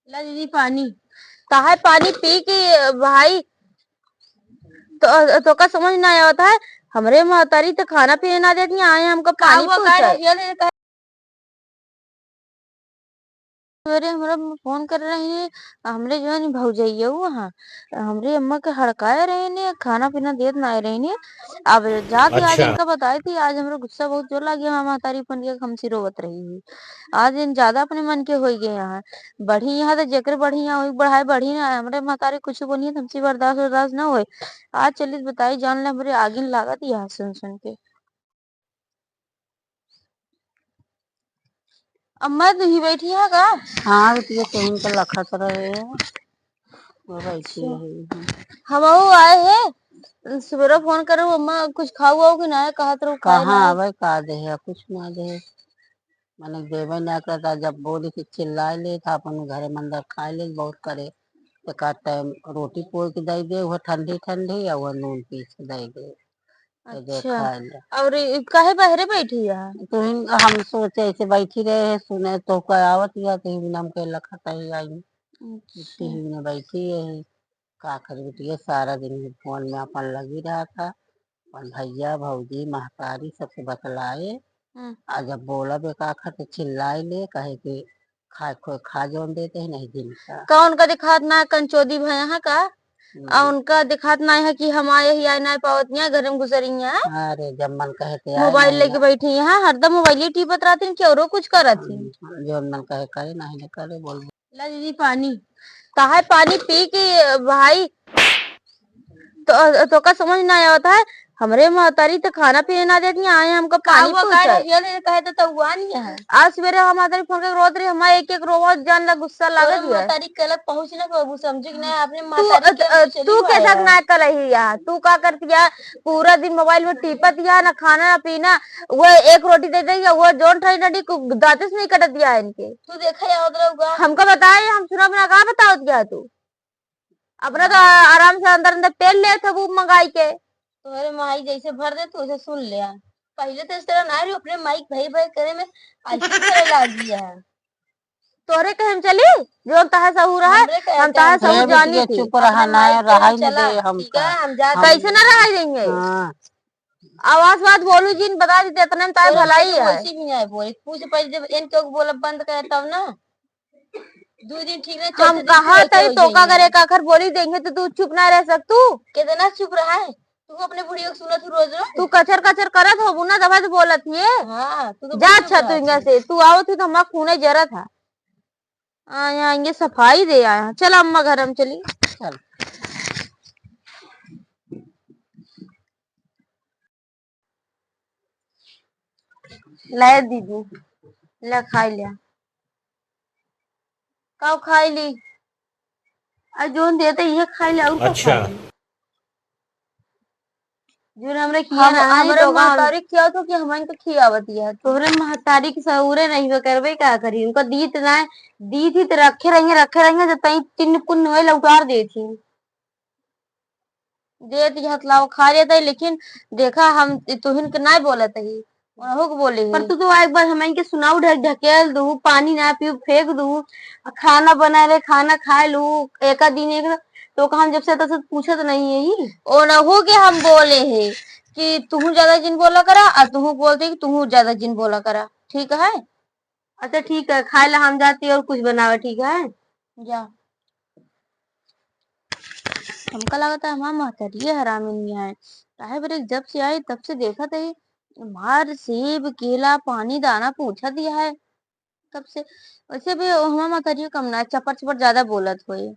ला दीदी पानी। काहे पानी पी के भाई। तो का समझ ना आता है। हमरे महतारी तो खाना पीने ना देती आए हमको पानी पूछे। सवेरे हमरा फोन कर रहे हैं। हमरे जो है नी भौजैया वहाँ हमरे अम्मा के हड़काए रहे ने खाना पीना देत ना रहे ने। अब जाके आज अच्छा। इनका बताई थी आज हमरा गुस्सा बहुत जोर लग गया हमारी तारीफ बन के हमसी रोवत रही हुई। आज इन ज्यादा अपने मन के हो गए यहाँ। बढ़ी यहाँ तो जेकर बढ़ी यहाँ हुई बढ़ाए बढ़ी ना हमरे महतारी कुछ बोलिए तो हमसे बर्दाश्त बर्दाश्त ना होए। आज चलिए बताई जान ले हमरे आगिन लागत यहाँ सुन सुन के। अम्मा तुही बैठी है का। हाँ बिटिया तुम तो लखत रहे वो बैठी अच्छा रही। हम आए हैं सवेरे फोन करो अम्मा कुछ खाऊ वाऊ कि ना कहा तो खाए कहाँ लाए। आवे का दे कुछ ना दे। मैंने देवे ना करता जब बोली कि चिल्लाए ले था अपन घरे मंदिर खाए ले बहुत करे। तो का टाइम रोटी पोई के दे दे वो ठंडी ठंडी या वो नून पीस के दे दे तो दे अच्छा खाए ले। और काहे बहरे बैठी है। तो हम सोचे ऐसे बैठी रहे सुने तो कोई आवत या तो नाम के लखत ही आई। अच्छा टीवी में बैठी है का कर बिटिया सारा दिन फोन में अपन लगी रहा था। और भैया भौजी महतारी सबसे बतलाए। हम्म। आज जब बोला बेका तो चिल्लाए ले कहे कि खा कोई खा जोन देते ही नहीं दिन का। का उनका दिखात ना है कंचोदी भैया है का। उनका दिखात ना है कि हम आए ही आए ना पावत घर में घुसरी है। अरे जब मन कहे के आए मोबाइल नहीं लेके ना। बैठी है हरदम मोबाइल ही टीपत रहती कि औरो कुछ करत थी। जो मन कहे करे नहीं ना करे बोल। ला दीदी पानी। काहे पानी पी के भाई। तो का समझ ना आता है। हमरे महतारी तो खाना पीने ना देती आए हमको पानी पूछे। कहे तो हुआ नहीं है। आज सवेरे हम महतारी फोन करके रोत रही हमारे एक एक रोवत जान ला गुस्सा लागत है। महतारी कल पहुंच ना बाबू समझी कि नहीं आपने महतारी तू कैसा ना कर रही है तू का करती है। पूरा दिन मोबाइल में टीपत है ना खाना ना पीना। वो एक रोटी दे देगी वो जोन ठंडी ठंडी दांत से नहीं कटत दिया इनके तू देखा हमको बताए हम सुना बना कहा बताओ क्या तू। अपना तो आराम से अंदर अंदर तेल ले थे वो मंगाई के तुम्हारे माई जैसे भर दे तू उसे सुन लिया। पहले तो इस तरह ना रही अपने माइक भाई भाई करे में ऐसी करे लागी है। तोरे कहे हम चली जो तहा सहू रहा है हम तहा सहू जानी थी चुप रहा ना रहा ही नहीं दे हम हम जा कैसे ना रहा देंगे। आवाज बात बोलू जी बता देते इतने में तार भलाई है। वैसी भी नहीं बोली पूछ पहले जब इनके बोला बंद करे तब ना। दो दिन ठीक है हम कहा था तो का करे आखिर बोली देंगे तो तू चुप ना रह सक तू कितना चुप रहा है। तू अपने बुढ़िया को सुना तू रोज रोज तू कचर कचर करत हो ना दफा तो बोलत है। हाँ तू तो जा अच्छा तू इनका से तू आओ थी तो हमारा खून जरा था। यहाँ आएंगे सफाई दे आया चल अम्मा घर हम चली। चल ले दीदी ले खाई लिया कब खाई ली। जो देते ये खाई लिया और कब अच्छा। खाई ली। जो हमरे किया ना हमरे महतारी किया तो कि हमन के खियावती है तोरे महतारी की सऊरे नहीं हो करबे का करी उनका दीत ना दी थी तो रखे रहेंगे जब तई तीन पुण्य होए लौटार दे थी। दे दी हतलाओ खा लेते लेकिन देखा हम तुहिन के ना बोलत ही उन्हों को बोले पर तू तो एक बार हमन के सुनाऊ ढकेल दू पानी ना पीऊ फेंक दू खाना बना ले खाना खाए लू एक दिन एक तो हम जब से तो पूछत नहीं है ही ओनहु के हम बोले है कि तू ज्यादा जिन बोला करा और तू बोलते कि तू ज्यादा जिन बोला करा ठीक है। अच्छा ठीक है खाए ला हम जाती और कुछ बनावे ठीक है जा। हमका लगा था हमारा महतरिये हरामी नहीं है काहे बरे जब से आई तब से देखा था मार सेब केला पानी दाना पूछा दिया है तब से वैसे भी हमारा महतरिये कम ना चपर चपर ज्यादा बोलत हुए।